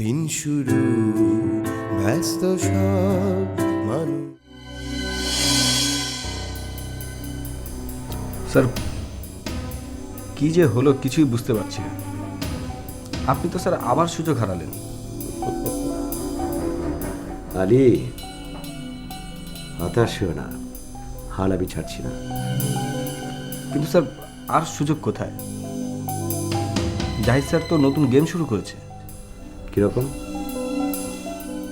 দিন শুরু ব্যস্ত সব মানুষ। স্যার কি যে হলো কিছুই বুঝতে পারছি না। আপনি তো স্যার আবার সুযোগ হারালেন। আলী, হতাশ হও না, হাল আমি ছাড়ছি না। কিন্তু স্যার আর সুযোগ কোথায়? জাহিদ স্যার তো নতুন গেম শুরু করেছে। কিরকম?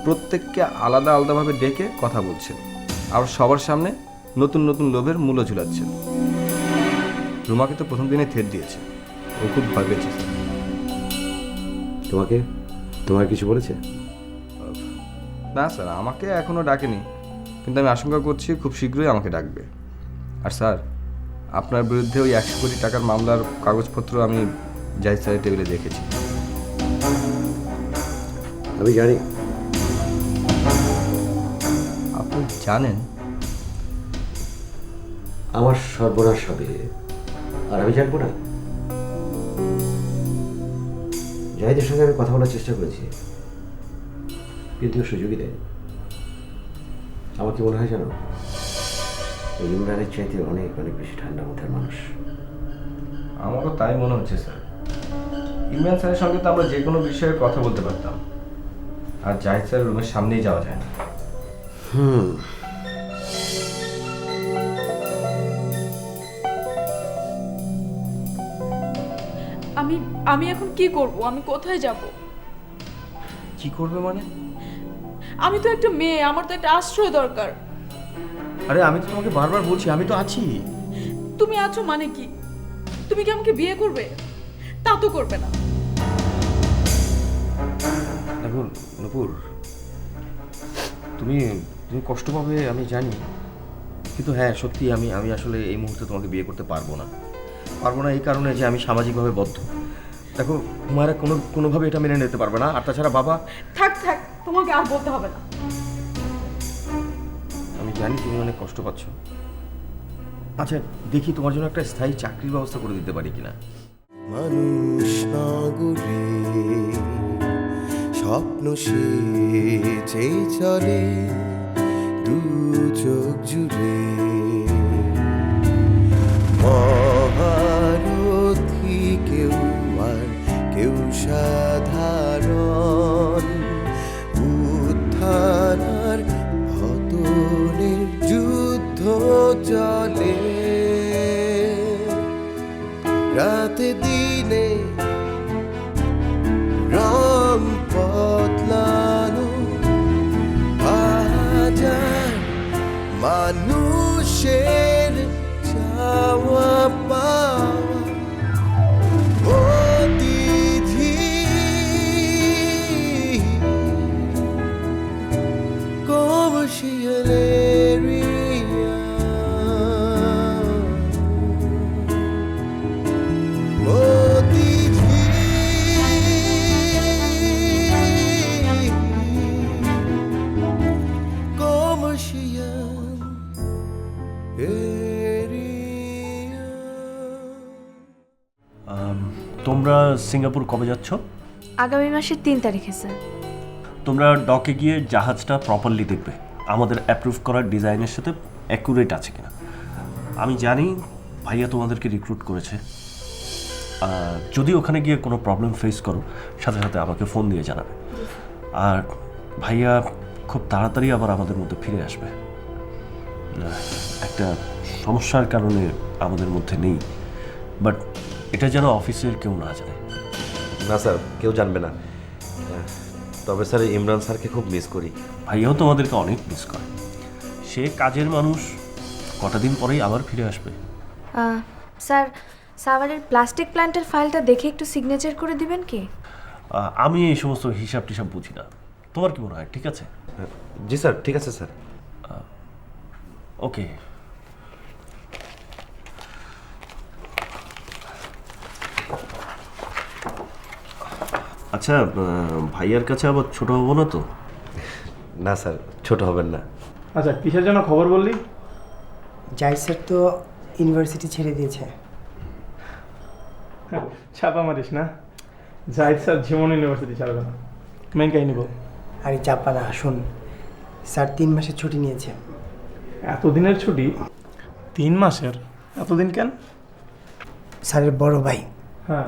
প্রত্যেককে আলাদা আলাদাভাবে ডেকে কথা বলছেন, আর সবার সামনে নতুন নতুন লোভের মূল্য ঝুলাচ্ছেন। রুমাকে তো প্রথম দিনে থেট দিয়েছে, ও খুব ভয় পেয়েছে স্যার। তোমার কিছু বলেছে? না স্যার, আমাকে এখনও ডাকেনি, কিন্তু আমি আশঙ্কা করছি খুব শীঘ্রই আমাকে ডাকবে। আর স্যার, আপনার বিরুদ্ধে ওই 100 কোটি টাকার মামলার কাগজপত্র আমি জাহিদ স্যারের টেবিলে দেখেছি। আমি জানি। আপনি জানেন? আমার সর্বনাশ হবে আর আমি জানবো না? জাহিদের সঙ্গে আমি কথা বলার চেষ্টা করেছি, কিন্তু ও সুযোগই দেয়। আমার কি মনে হয় জানো, ওই ইমরানের চাইতে অনেক অনেক বেশি ঠান্ডা মাথার মানুষ। আমারও তাই মনে হচ্ছে স্যার। ইমরান স্যারের সঙ্গে তো আমরা যে কোনো বিষয়ে কথা বলতে পারতাম, আর জাহিদ স্যারের রুমের সামনেই যাওয়া যায় না। আমি আমি এখন কি করব? আমি কোথায় যাব? কি করবে মানে? আমি তো একটা মেয়ে, আমার তো একটা আশ্রয় দরকার। আরে আমি তো তোমাকে বারবার বলছি আমি তো আছি। তুমি আছো মানে কি? তুমি কি আমাকে বিয়ে করবে? তা তো করবে না। দেখুন নূপুর, তুমি তুমি কষ্ট পাবে আমি জানি, কিন্তু হ্যাঁ সত্যি আমি আমি আসলে এই মুহূর্তে তোমাকে বিয়ে করতে পারবো না এই কারণে যে আমি সামাজিকভাবে বদ্ধ। দেখো হুমায়রা কোনোভাবে এটা মেনে নিতে পারবে না, আর তাছাড়া বাবা। থাক থাক, তোমাকে আর বলতে হবে না। আমি জানি তুমি অনেক কষ্ট পাচ্ছ। আচ্ছা দেখি তোমার জন্য একটা স্থায়ী চাকরির ব্যবস্থা করে দিতে পারি কিনা। মানুষ নগরে স্বপ্ন সে চেয়ে চলে দু চোখ জুড়ে। মহারথী কেউ আর কেউ সাধারণ, উত্থান আর পতনের যুদ্ধ চলে। রাতে দিনে রং বদলানো হাজার মানুষের চাওয়া পাওয়া অতিথি কমর্শিয়ালের তোমরা সিঙ্গাপুর কবে যাচ্ছ? আগামী মাসের 3 তারিখে স্যার। তোমরা ডকে গিয়ে জাহাজটা প্রপারলি দেখবে, আমাদের অ্যাপ্রুভ করার ডিজাইনের সাথে অ্যাকুরেট আছে কিনা। আমি জানি ভাইয়া তোমাদেরকে রিক্রুট করেছে। যদি ওখানে গিয়ে কোনো প্রবলেম ফেস করো, সাথে সাথে আমাকে ফোন দিয়ে জানাবে। আর ভাইয়া খুব তাড়াতাড়ি আবার আমাদের মধ্যে ফিরে আসবে। একটা সমস্যার কারণে আমাদের মধ্যে নেই, বাট এটা যেন অফিসের কেউ না জানে। না স্যার, কেউ জানবে না। তবে স্যার ইমরান স্যারকে খুব মিস করি। ভাইয়াও তোমাদেরকে অনেক মিস করে। সে কাজের মানুষ, কটা দিন পরেই আবার ফিরে আসবে। স্যার, সাভারের প্লাস্টিক প্ল্যান্টের ফাইলটা দেখে একটু সিগনেচার করে দিবেন কি? আমি এই সমস্ত হিসাব টিসাব বুঝি না। তোমার কি মনে হয় ঠিক আছে? জি স্যার, ঠিক আছে স্যার। ওকে। আচ্ছা, ভাইয়ার কাছে আবার ছোট হবো না তো? না স্যার, ছোট হবেন না। আচ্ছা, কিসের জন্য খবর বললি? জাহিদ স্যার তো ইউনিভার্সিটি ছেড়ে দিয়েছে। ছাপা মারিস না, জাহিদ স্যার জীবন ইউনিভার্সিটি ছাড়বে না। মেন কাহিনী বল। আরে চাপা না, শোন, স্যার 3 মাসের ছুটি নিয়েছে। এতদিনের ছুটি? 3 মাসের? এতদিন কেন? স্যারের বড় ভাই, হ্যাঁ,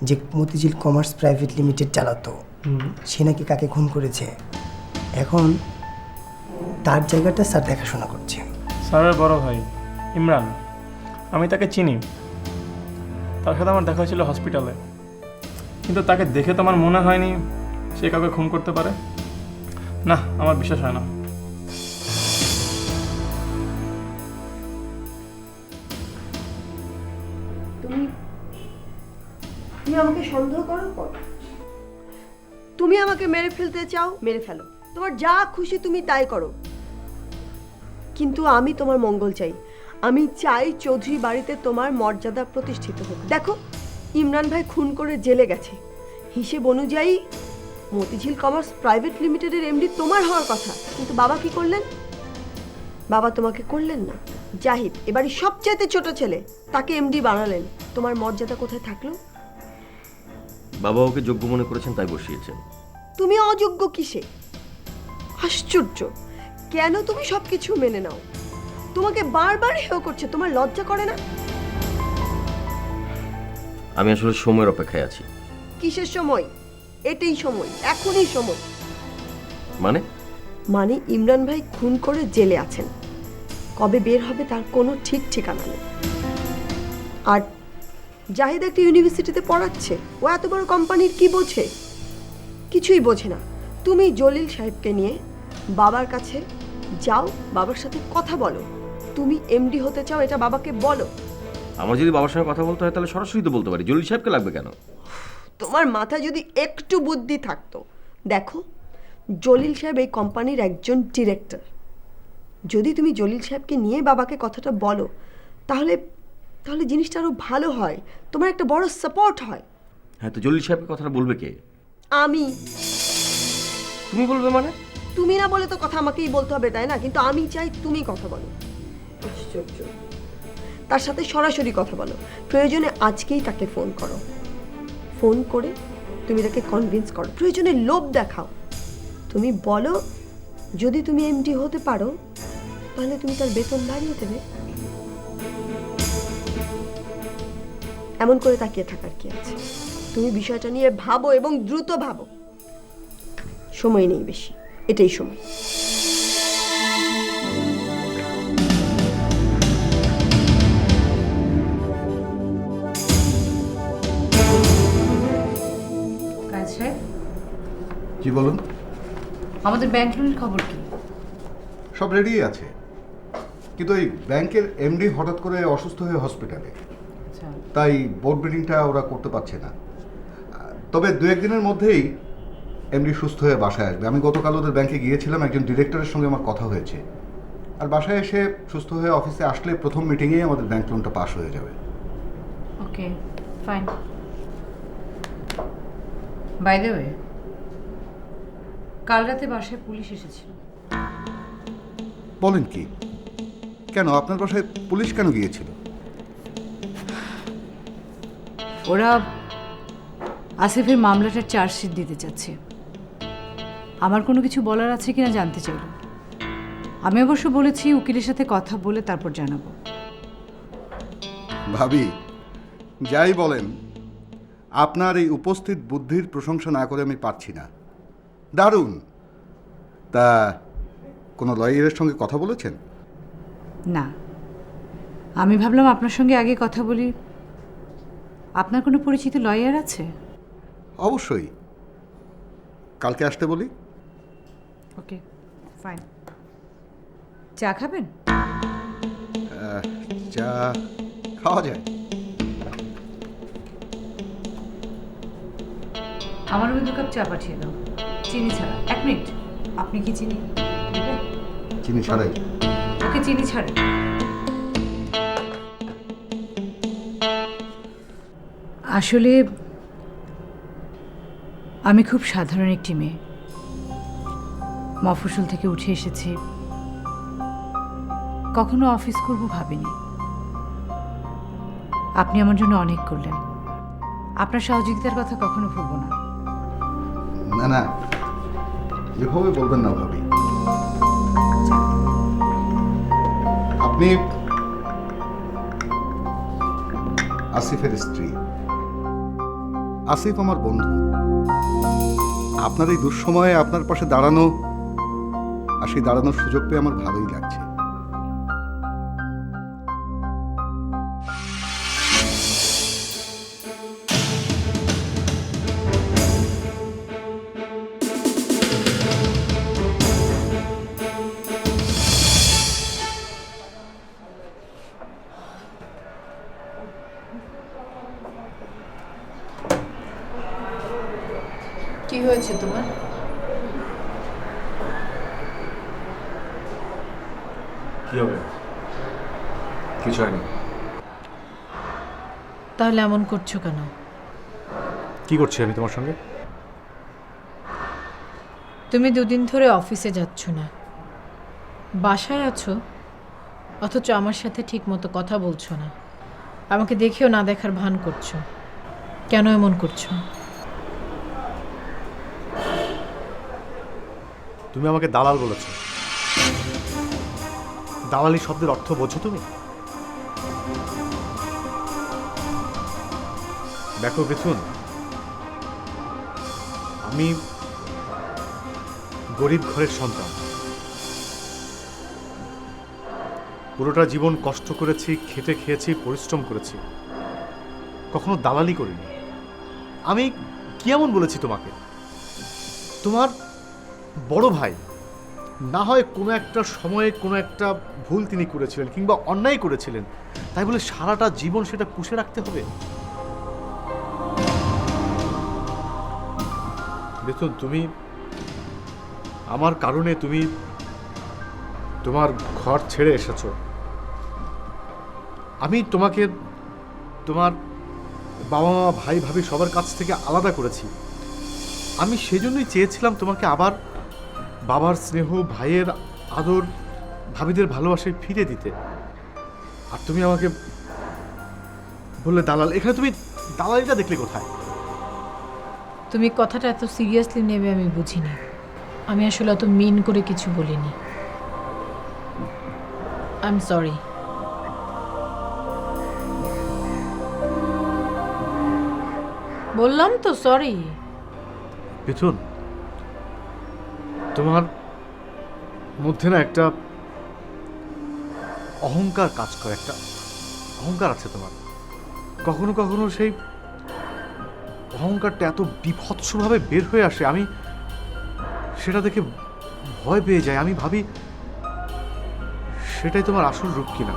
যে মতিঝিল কমার্স প্রাইভেট লিমিটেড চালাতো, সে নাকি কাকে খুন করেছে। এখন তার জায়গাটা স্যার দেখাশোনা করছে। স্যারের বড় ভাই ইমরান, আমি তাকে চিনি। তার সাথে আমার দেখা হয়েছিল হসপিটালে, কিন্তু তাকে দেখে তো আমার মনে হয়নি সে কাউকে খুন করতে পারে। না, আমার বিশ্বাস হয় না। তুমি আমাকে সন্দেহ করো? তুমি আমাকে মেরে ফেলতে চাও, মেরে ফেলো, তোমার যা খুশি তুমি তাই করো, কিন্তু আমি তোমার মঙ্গল চাই। আমি চাই চৌধুরী বাড়িতে তোমার মর্যাদা প্রতিষ্ঠিত হোক। দেখো, ইমরান ভাই খুন করে জেলে গেছে, হিসেব অনুযায়ী মতিঝিল কমার্স প্রাইভেট লিমিটেডের এমডি তোমার হওয়ার কথা, কিন্তু বাবা কি করলেন? বাবা তোমাকে করলেন না। জাহিদ, এবারে সবচাইতে ছোট ছেলে, তাকে এমডি বানালেন। তোমার মর্যাদা কোথায় থাকলো? বাবা ওকে যোগ্য মনে করেছেন তাই বসিয়েছেন। তুমি অযোগ্য কিসে? আশ্চর্য, কেন তুমি সবকিছু মেনে নাও? তোমাকে বারবার হেয় করছে, তোমার লজ্জা করে না? আমি আসলে সময়ের অপেক্ষায় আছি। কিসের সময়? এটাই সময়, এখনই সময়। মানে ইমরান ভাই খুন করে জেলে আছেন, কবে বের হবে তার কোনো ঠিক ঠিকানা নেই। আর জাহিদ একটা ইউনিভার্সিটিতে পড়াচ্ছে, ও এত বড় কোম্পানির কি বোঝে? কিছুই বোঝে না। তুমি জলিল সাহেবকে নিয়ে বাবার কাছে যাও, বাবার সাথে কথা বলো, তুমি এমডি হতে চাও, এটা বাবাকে বলো। আমার যদি বাবার সঙ্গে কথা বলতে হয় তাহলে সরাসরি তো বলতে পারি, জলিল সাহেবকে লাগবে কেন? তোমার মাথায় যদি একটু বুদ্ধি থাকতো। দেখো, জলিল সাহেব এই কোম্পানির একজন ডিরেক্টর। যদি তুমি জলিল সাহেবকে নিয়ে বাবাকে কথাটা বলো, তাহলে তাহলে জিনিসটা আরো ভালো হয়, তোমার একটা বড় সাপোর্ট হয়। হ্যাঁ, তো জলিল সাহেবকে কথাটা বলবে কে? আমি। তুমি বলবে মানে? তুমি না বলে তো কথা আমাকেই বলতে হবে, তাই না? কিন্তু আমি চাই তুমি কথা বলো। আশ্চর্য, তার সাথে সরাসরি কথা বলো, প্রয়োজনে আজকেই তাকে ফোন করো। ফোন করে তুমি তাকে কনভিন্স করো, প্রয়োজনে লোভ দেখাও। তুমি বলো, যদি তুমি এমডি হতে পারো তাহলে তুমি তার বেতন বাড়িয়ে দেবে। এমন করে তাকিয়ে থাকার কি আছে? তুমি বিষয়টা নিয়ে ভাবো এবং দ্রুত ভাবো। সময় নেই বেশি, এটাই সময়। জি বলুন। আমাদের ব্যাংক লোনের খবর কি? সব রেডি আছে, কিন্তু ওই ব্যাংকের এমডি হঠাৎ করে অসুস্থ হয়ে হসপিটালে, তাই বোর্ড মিটিংটা ওরা করতে পারছে না। তবে 2-1 দিনের মধ্যেই এমডি সুস্থ হয়ে বাসায় আসবে। আমি গতকাল ওদের ব্যাংকে গিয়েছিলাম, একজন ডিরেক্টরের সঙ্গে আমার কথা হয়েছে, আর বাসায় এসে সুস্থ হয়ে অফিসে আসলে প্রথম মিটিংয়েই আমাদের ব্যাংক লোনটা পাস হয়ে যাবে। ওকে, ফাইন। বাই দ্য ওয়ে, কাল রাতে বাসায় পুলিশ এসেছিল। বলেন কি? কেন, আপনার বাসায় পুলিশ কেন গিয়েছিল? ওরা আসিফের মামলাটার চার্জশিট দিতে চাচ্ছে। আমার কোনো কিছু বলার আছে কিনা জানতে চাইল। আমি অবশ্য বলেছি উকিলের সাথে কথা বলে তারপর জানাবো। ভাবি, যাই বলেন, আপনার এই উপস্থিত বুদ্ধির প্রশংসা না করে আমি পারছি না। দারুণ। তা কোনো লয়ারের সঙ্গে কথা বলেছেন? না, আমি ভাবলাম আপনার সঙ্গে আগে কথা বলি। আপনার কোনো পরিচিত লয়ার আছে? অবশ্যই, কালকে আসতে বলি। ওকে, ফাইন। চা খাবেন? চা খাওয়া যায়। আমার 2 কাপ চা পাঠিয়ে দাও, চিনি ছাড়া। 1 মিনিট, আপনি কি চিনি দেবেন? চিনি ছাড়াই? ওকে, চিনি ছাড়া। আসলে আমি খুব সাধারণ একটি মেয়ে, মফস্বল থেকে উঠে এসেছি, কখনো অফিস করব ভাবিনি। আপনি আমার জন্য অনেক করলেন, আপনার সহযোগিতার কথা কখনো ভুলব না। না না, এভাবে বলবেন না ভাবি। আপনি আসিফের স্ত্রী। আসিফ আমার বন্ধু। আপনার এই দুঃসময়ে আপনার পাশে দাঁড়ানো আর সেই দাঁড়ানোর সুযোগ পেয়ে আমার ভালোই লাগছে। কি হয়েছে তোমার? কি হবে? কিছু হয়নি। তাহলে এমন করছো কেন? কি করছি আমি তোমার সঙ্গে? তুমি দুদিন ধরে অফিসে যাচ্ছ না, বাসায় আছো, অথচ আমার সাথে ঠিক মতো কথা বলছো না, আমাকে দেখেও না দেখার ভান করছো। কেন এমন করছো? তুমি আমাকে দালাল বলেছো। দালালি শব্দের অর্থ বোঝো তুমি? দেখো বেথুন, আমি গরিব ঘরের সন্তান। পুরোটা জীবন কষ্ট করেছি, খেটে খেয়েছি, পরিশ্রম করেছি, কখনো দালালি করিনি। আমি কি এমন বলেছি তোমাকে? তোমার বড় ভাই না হয় কোনো একটা সময়ে কোনো একটা ভুল তিনি করেছিলেন কিংবা অন্যায় করেছিলেন, তাই বলে সারাটা জীবন সেটা পুষে রাখতে হবে? দেখুন, তুমি আমার কারণে তুমি তোমার ঘর ছেড়ে এসেছো। আমি তোমাকে তোমার বাবা মা, ভাই ভাবি সবার কাছ থেকে আলাদা করেছি। আমি সেজন্যই চেয়েছিলাম তোমাকে আবার বাবার স্নেহ, ভাইয়ের আদর, ভাবিদের ভালোবাসায় ফিরে দিতে। আর তুমি আমাকে বললে দালাল। এখানে তুমি দালালিটা দেখলে কোথায়? তুমি কথাটা এত সিরিয়াসলি নেবে আমি বুঝিনি। আমি আসলে অত মিন করে কিছু বলিনি। I am sorry. বললাম তো সরি। মিথুন, তোমার মধ্যে না একটা অহংকার কাজ করে, একটা অহংকার আছে তোমার। কখনো কখনো সেই অহংকারটা এত বিভৎসভাবে বের হয়ে আসে, আমি সেটা দেখে ভয় পেয়ে যাই। আমি ভাবি সেটাই তোমার আসল রূপ কিনা।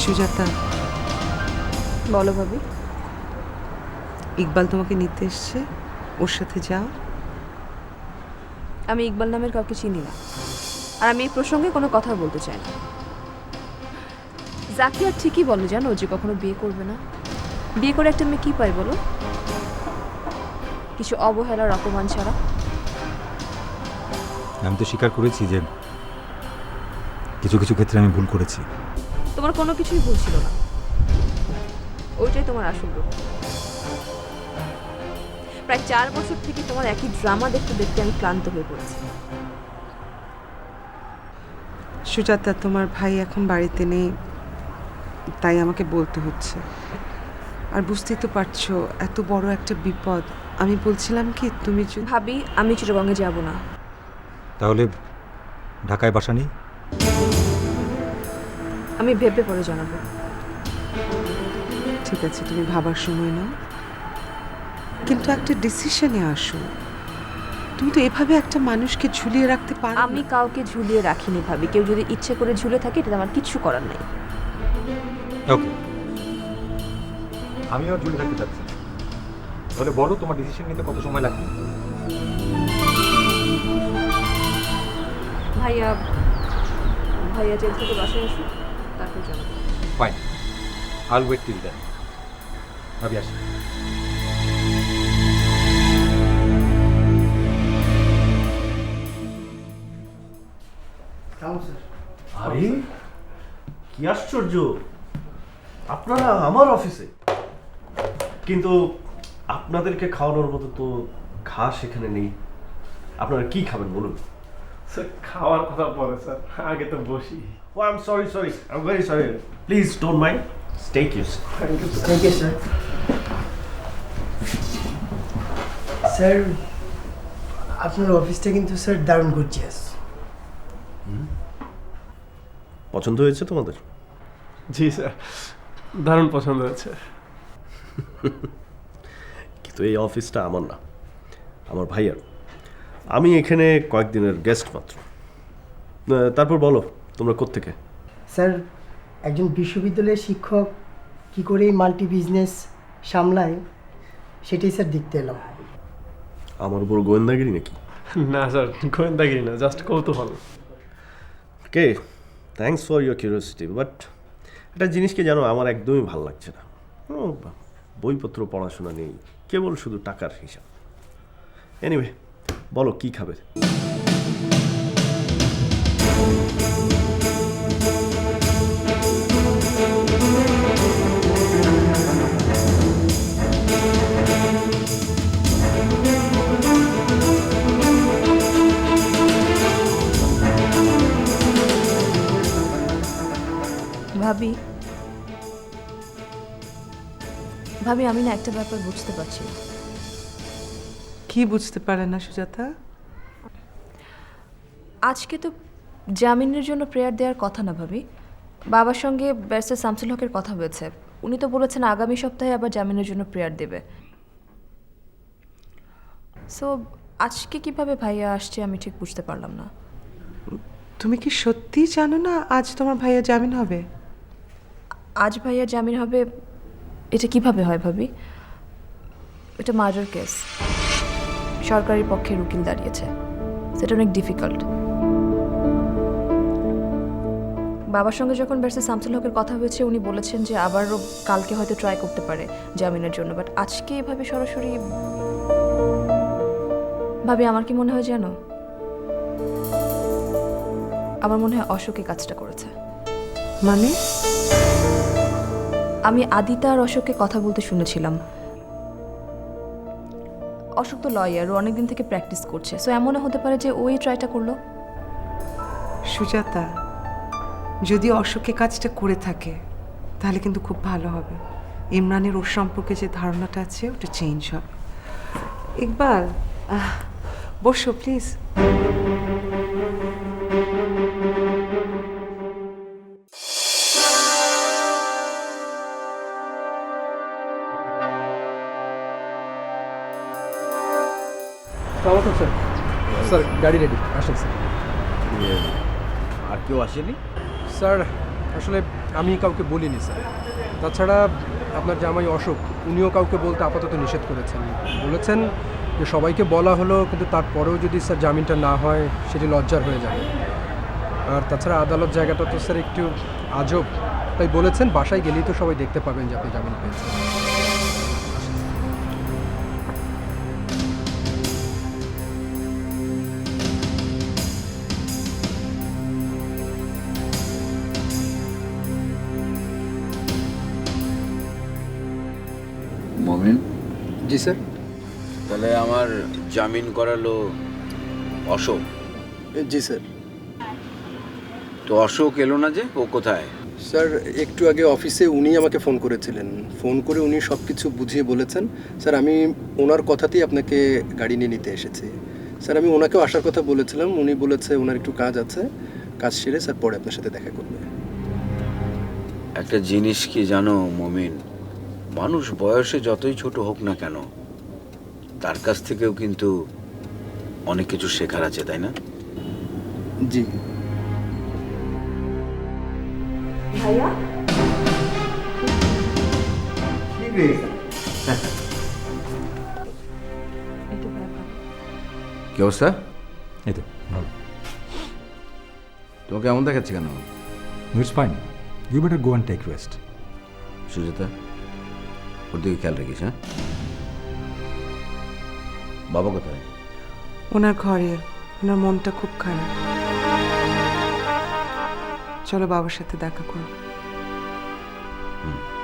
সুজাতা, বলো ভাবি। ইকবাল তোমাকে নিতে এসছে, ওর সাথে যাও। আমি ইকবাল নামের কাউকে চিনি না, আর আমি এই প্রসঙ্গে কোনো কথা বলতে চাই না। জাকিয়া ঠিকই বলে জানো যে কখনো বিয়ে করবে না। বিয়ে করে একটা মেয়ে কী পায় বলো? কিছু অবহেলার অপমান ছাড়া। আমি তো স্বীকার করেছি যে কিছু কিছু ক্ষেত্রে আমি ভুল করেছি। তোমার কোনো কিছুই ভুল ছিল না, ওইটাই তোমার আসল রূপ। প্রায় 4 বছর থেকে তোমার একই ড্রামা দেখতে দেখতে আমি ক্লান্ত হয়ে পড়েছি। সুজাতা, তোমার ভাই এখন বাড়িতে নেই, তাই আমাকে বলতে হচ্ছে। আর বুঝতেই তো পারছো এত বড় একটা বিপদ। আমি বলছিলাম কি, তুমি ভাবি আমি চিটাগংয়ে যাব না। তাহলে ঢাকায় বাসা নেই? আমি ভেবে পরে জানাবো। ঠিক আছে, তুমি ভাবার সময় নাও, কিন্তু একটা ডিসিশনে আসো। তুমি তো এভাবে একটা মানুষকে ঝুলিয়ে রাখতে পারো। আমি কাউকে ঝুলিয়ে রাখিনি ভাবি। কেউ যদি ইচ্ছে করে ঝুলে থাকে এটা আমার কিচ্ছু করার নাই। ওকে, আমিও আর ঝুলে থাকতে চাচ্ছি না। তাহলে বলো তোমার ডিসিশন নিতে কত সময় লাগবে? ভাইয়া ভাইয়া জেল থেকে বাসায় আসুন, তারপর জানাবো। ফাইন, আল ওয়েট টিল দেন। ভাবি আসি। আরে কি আশ্চর্য, আপনারা আমার অফিসে, কিন্তু আপনাদেরকে খাওয়ানোর মতো তো ঘাস এখানে নেই। আপনারা কি খাবেন বলুন? স্যার খাওয়ার কথা পরে স্যার, আগে তো বসি। Oh I am sorry, I am very sorry, please don't mind, take your seat. Thank you sir. Sir আপনার অফিসটা কিন্তু স্যার দারুণ গর্জিয়াস। পছন্দ হয়েছে তোমাদের? জি স্যার, দারুণ পছন্দ হয়েছে। কিন্তু এই অফিসটা আমার না, আমার ভাইয়ার। আমি এখানে কয়েকদিনের গেস্ট মাত্র। তারপর বলো তোমরা কোত্থেকে? স্যার একজন বিশ্ববিদ্যালয়ের শিক্ষক কি করে এই মাল্টি বিজনেস সামলায় সেটাই স্যার দেখতে এলাম। আমার উপর গোয়েন্দাগিরি নাকি? না স্যার, গোয়েন্দাগিরি না, জাস্ট কৌতূহল। Okay, thanks for your curiosity, but একটা জিনিসকে জানো আমার একদমই ভালো লাগছে না। বইপত্র পড়াশোনা নেই, কেবল শুধু টাকার হিসাব। এনিওয়ে বলো কি খাবে? ভাবি ভাবি আমি না একটা ব্যাপার বুঝতে পারছি না। কি বুঝতে পারে না সুজাতা? আজকে তো জামিনের জন্য প্রেয়ার দেওয়ার কথা না ভাবি। বাবার সঙ্গে ব্যারিস্টার শামসুল হকের কথা হয়েছে, উনি তো বলেছেন আগামী সপ্তাহে আবার জামিনের জন্য প্রেয়ার দেবে। সো আজকে কিভাবে ভাইয়া আসছে আমি ঠিক বুঝতে পারলাম না। তুমি কি সত্যিই জানো না আজ তোমার ভাইয়া জামিন হবে? আজ ভাইয়া জামিন হবে এটা কিভাবে হয় ভাবি? এটা মার্ডার কেস, সরকারি পক্ষের উকিল দাঁড়িয়েছে, সেটা অনেক ডিফিকাল্ট। বাবার সঙ্গে যখন ব্যারিস্টার শামসুল হকের কথা হয়েছে উনি বলেছেন যে আবারও কালকে হয়তো ট্রাই করতে পারে জামিনের জন্য, বাট আজকে এভাবে সরাসরি ভাবি আমার কি মনে হয় জানো? আমার মনে হয় অশোক এই কাজটা করেছে। মানে? আমি আদিতা আর অশোককে কথা বলতে শুনেছিলাম। অশোক তো লয়ার, ও অনেকদিন থেকে প্র্যাকটিস করছে, সো এমনও হতে পারে যে ওই ট্রাইটা করলো। সুজাতা, যদি অশোকে কাজটা করে থাকে তাহলে কিন্তু খুব ভালো হবে। ইমরানের ওর সম্পর্কে যে ধারণাটা আছে ওটা চেঞ্জ হবে। ইকবাল বসো প্লিজ। স্যার স্যার গাড়ি রেডি, আসেন স্যার। আর কেউ আসেনি? স্যার আসলে আমি কাউকে বলিনি স্যার, তাছাড়া আপনার জামাই অশোক উনিও কাউকে বলতে আপাতত নিষেধ করেছেন। বলেছেন যে সবাইকে বলা হলো কিন্তু তারপরেও যদি স্যার জামিনটা না হয় সেটি লজ্জার হয়ে যাবে। আর তাছাড়া আদালত জায়গাটা তো স্যার একটু আজব, তাই বলেছেন বাসায় গেলেই তো সবাই দেখতে পাবেন যে আপনি জামিন পেয়েছেন। মমিন? জি স্যার। তাহলে আমার জামিন করালো অশোক? জি স্যার। তো অশোক এলো না যে, ও কোথায়? স্যার একটু আগে অফিসে উনি আমাকে ফোন করেছিলেন, ফোন করে উনি সব কিছু বুঝিয়ে বলেছেন। স্যার আমি ওনার কথাতেই আপনাকে গাড়ি নিয়ে নিতে এসেছি। স্যার আমি ওনাকেও আসার কথা বলেছিলাম, উনি বলেছে ওনার একটু কাজ আছে, কাজ সেরে স্যার পরে আপনার সাথে দেখা করবে। একটা জিনিস কি জানো মমিন, মানুষ বয়সে যতই ছোট হোক না কেন তার কাছ থেকেও কিন্তু অনেক কিছু শেখার আছে, তাই না? জি। ভাইয়া রে? কি অবস্থা? এই তো ভালো। তোমাকে এমন দেখাচ্ছে কেন? It's fine, you better go and take rest. Sujata, ওর দিকে খেয়াল রাখিস, হ্যাঁ? বাবা কোথায়? ওনার ঘরে, ওনার মনটা খুব খারাপ। চলো বাবার সাথে দেখা করো। হুম।